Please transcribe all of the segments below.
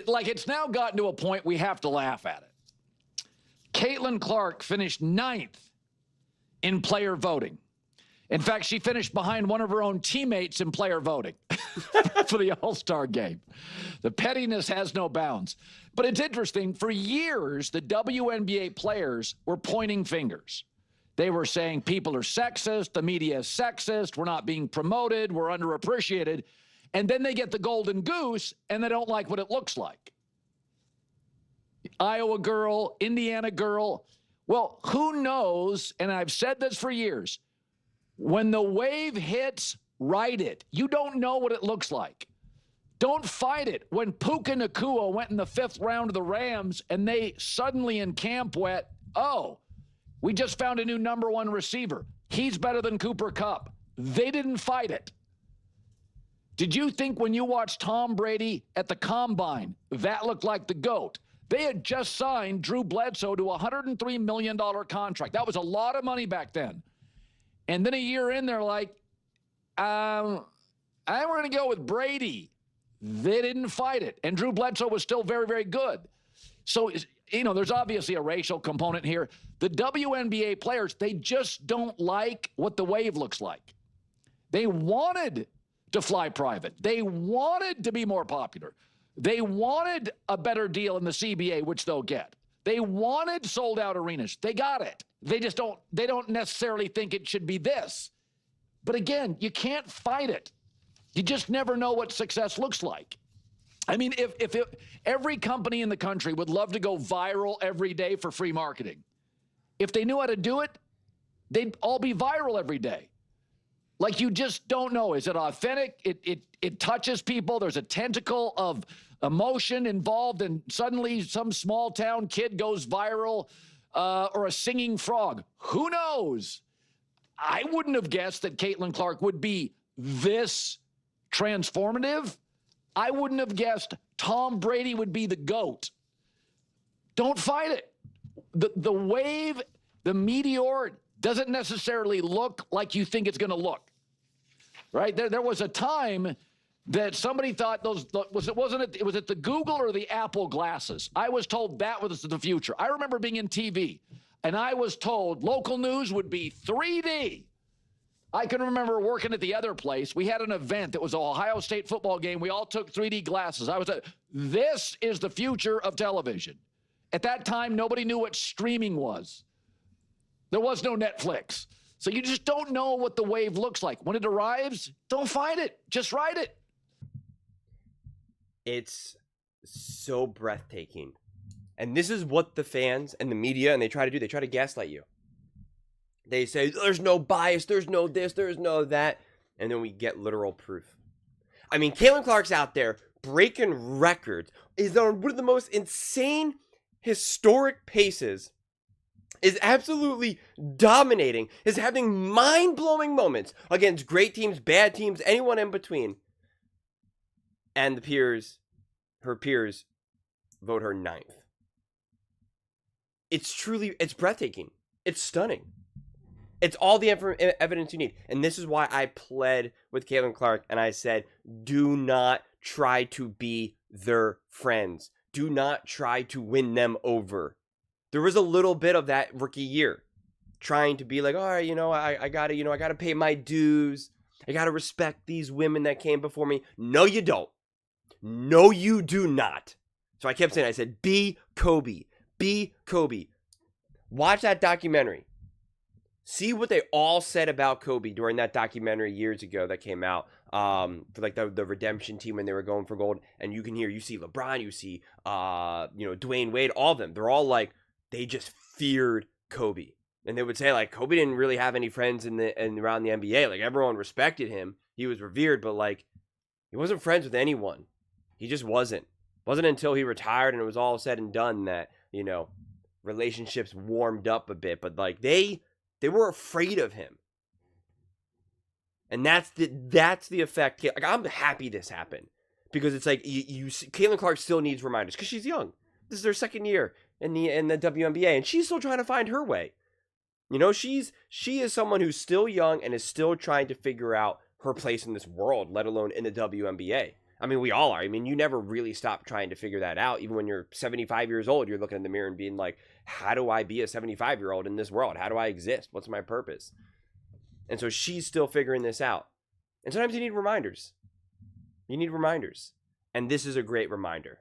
It's now gotten to a point we have to laugh at it. Caitlin Clark finished 9th in player voting. In fact, she finished behind one of her own teammates in player voting for the All-Star game. The pettiness has no bounds. But it's interesting. For years, the WNBA players were pointing fingers. They were saying people are sexist, the media is sexist, we're not being promoted, we're underappreciated. And then they get the golden goose, and they don't like what it looks like. Iowa girl, Indiana girl. Well, who knows, and I've said this for years, when the wave hits, ride it. You don't know what it looks like. Don't fight it. When Puka Nacua went in the 5th round of the Rams, and they suddenly in camp went, oh, we just found a new number 1 receiver. He's better than Cooper Kupp. They didn't fight it. Did you think when you watched Tom Brady at the Combine, that looked like the GOAT? They had just signed Drew Bledsoe to a $103 million contract. That was a lot of money back then. And then a year in, they're like, I'm going to go with Brady. They didn't fight it. And Drew Bledsoe was still very, very good. So, there's obviously a racial component here. The WNBA players, they just don't like what the wave looks like. They wanted to fly private. They wanted to be more popular. They wanted a better deal in the CBA, which they'll get. They wanted sold-out arenas. They got it. They don't necessarily think it should be this. But again, you can't fight it. You just never know what success looks like. I mean, every company in the country would love to go viral every day for free marketing. If they knew how to do it, they'd all be viral every day. Like, you just don't know. Is it authentic? It touches people. There's a tentacle of emotion involved, and suddenly some small town kid goes viral, or a singing frog. Who knows? I wouldn't have guessed that Caitlin Clark would be this transformative. I wouldn't have guessed Tom Brady would be the GOAT. Don't fight it. The wave, the meteor, doesn't necessarily look like you think it's going to look. Right? There was a time that somebody thought it was it the Google or the Apple glasses? I was told that was the future. I remember being in TV, and I was told local news would be 3D. I can remember working at the other place. We had an event that was an Ohio State football game. We all took 3D glasses. This is the future of television. At that time, nobody knew what streaming was. There was no Netflix. So you just don't know what the wave looks like. When it arrives, don't fight it. Just ride it. It's so breathtaking. And this is what the fans and the media, and they try to do. They try to gaslight you. They say, there's no bias, there's no this, there's no that. And then we get literal proof. I mean, Caitlin Clark's out there breaking records. Is on one of the most insane, historic paces. Is absolutely dominating. Is having mind-blowing moments against great teams, bad teams, anyone in between. And her peers, vote her 9th. It's breathtaking. It's stunning. It's all the evidence you need. And this is why I pled with Caitlin Clark, and I said, do not try to be their friends. Do not try to win them over. There was a little bit of that rookie year, trying to be like, all right, I gotta pay my dues. I gotta respect these women that came before me. No, you don't. No, you do not. So I kept saying, I said, be Kobe. Be Kobe. Watch that documentary. See what they all said about Kobe during that documentary years ago that came out, for like the redemption team when they were going for gold. And you see LeBron, you see, Dwayne Wade, all of them. They're all like, they just feared Kobe. And they would say, like, Kobe didn't really have any friends around the NBA. Like, everyone respected him. He was revered, but, like, he wasn't friends with anyone. He just wasn't. It wasn't until he retired and it was all said and done that, relationships warmed up a bit. But, like, they were afraid of him. And that's the effect. Like, I'm happy this happened. Because it's like, you see, Caitlin Clark still needs reminders. Because she's young. This is her second year in the WNBA, and she's still trying to find her way. She is someone who's still young and is still trying to figure out her place in this world, let alone in the WNBA. I mean, we all are. I mean, you never really stop trying to figure that out. Even when you're 75 years old, you're looking in the mirror and being like, how do I be a 75-year-old in this world? How do I exist? What's my purpose? And so she's still figuring this out. And sometimes you need reminders. You need reminders. And this is a great reminder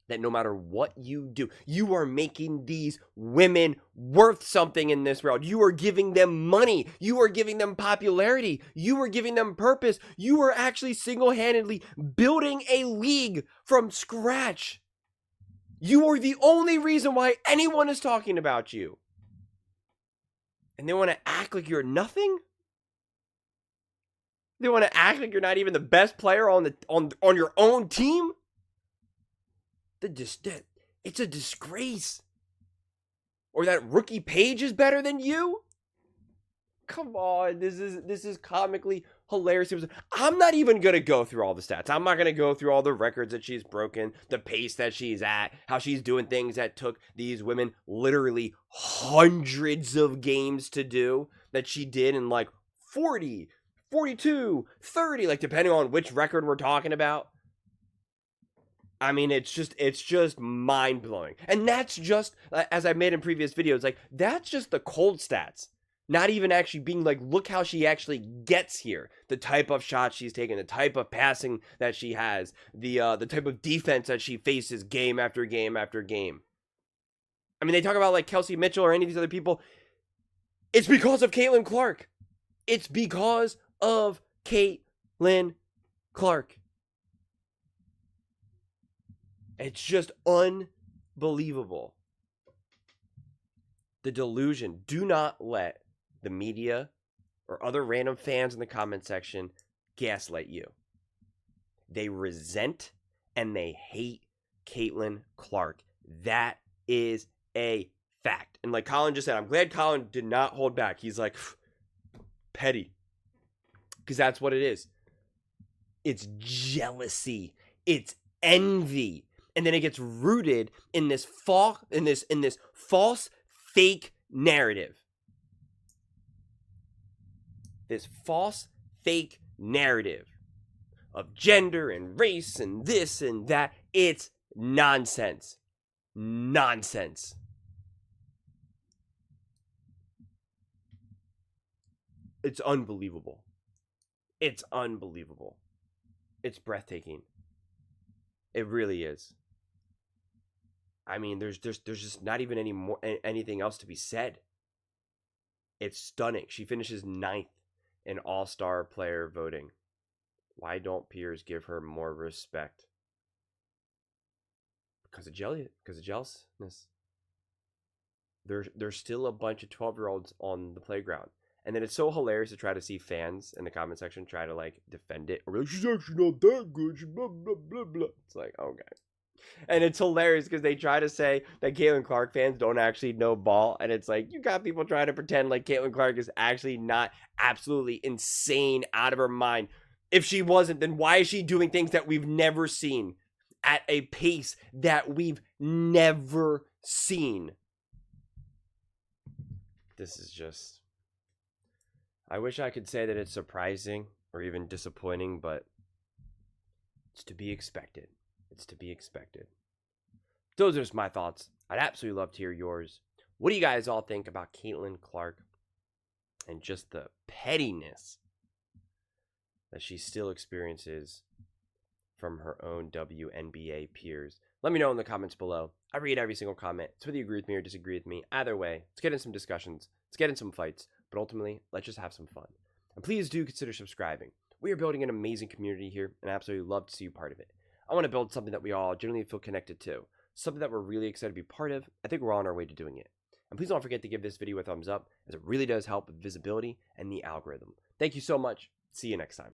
that no matter what you do, you are making these women worth something in this world. You are giving them money. You are giving them popularity. You are giving them purpose. You are actually single-handedly building a league from scratch. You are the only reason why anyone is talking about you. And they want to act like you're nothing? They want to act like you're not even the best player on your own team? It's a disgrace. Or that Rookie Page is better than you? Come on, this is comically hilarious. I'm not even going to go through all the stats. I'm not going to go through all the records that she's broken, the pace that she's at, how she's doing things that took these women literally hundreds of games to do, that she did in like 40, 42, 30, like depending on which record we're talking about. I mean, it's just mind-blowing. And that's just, as I made in previous videos, like, that's just the cold stats. Not even actually being like, look how she actually gets here. The type of shots she's taking, the type of passing that she has, the type of defense that she faces game after game after game. I mean, they talk about like Kelsey Mitchell or any of these other people. It's because of Caitlin Clark. It's because of Caitlin Clark. It's just unbelievable. The delusion. Do not let the media or other random fans in the comment section gaslight you. They resent and they hate Caitlin Clark. That is a fact. And like Colin just said, I'm glad Colin did not hold back. He's like, petty. Because that's what it is. It's jealousy. It's envy. And then it gets rooted in this false fake narrative. This false fake narrative of gender and race and this and that. It's nonsense. Nonsense. It's unbelievable. It's unbelievable. It's breathtaking. It really is. I mean, there's just not even anything else to be said. It's stunning. She finishes 9th in All-Star player voting. Why don't peers give her more respect? Because of jealousness. There's still a bunch of 12-year-olds on the playground. And then it's so hilarious to try to see fans in the comment section try to like defend it. Or like, she's actually not that good. She's blah, blah, blah, blah. It's like, okay. And it's hilarious because they try to say that Caitlin Clark fans don't actually know ball. And it's like, you got people trying to pretend like Caitlin Clark is actually not absolutely insane out of her mind. If she wasn't, then why is she doing things that we've never seen at a pace that we've never seen? This is just... I wish I could say that it's surprising or even disappointing, but it's to be expected. It's to be expected. Those are just my thoughts. I'd absolutely love to hear yours. What do you guys all think about Caitlin Clark and just the pettiness that she still experiences from her own WNBA peers? Let me know in the comments below. I read every single comment. So whether you agree with me or disagree with me, either way, let's get in some discussions. Let's get in some fights. But ultimately, let's just have some fun. And please do consider subscribing. We are building an amazing community here, and I absolutely love to see you part of it. I want to build something that we all genuinely feel connected to. Something that we're really excited to be part of. I think we're on our way to doing it. And please don't forget to give this video a thumbs up, as it really does help with visibility and the algorithm. Thank you so much. See you next time.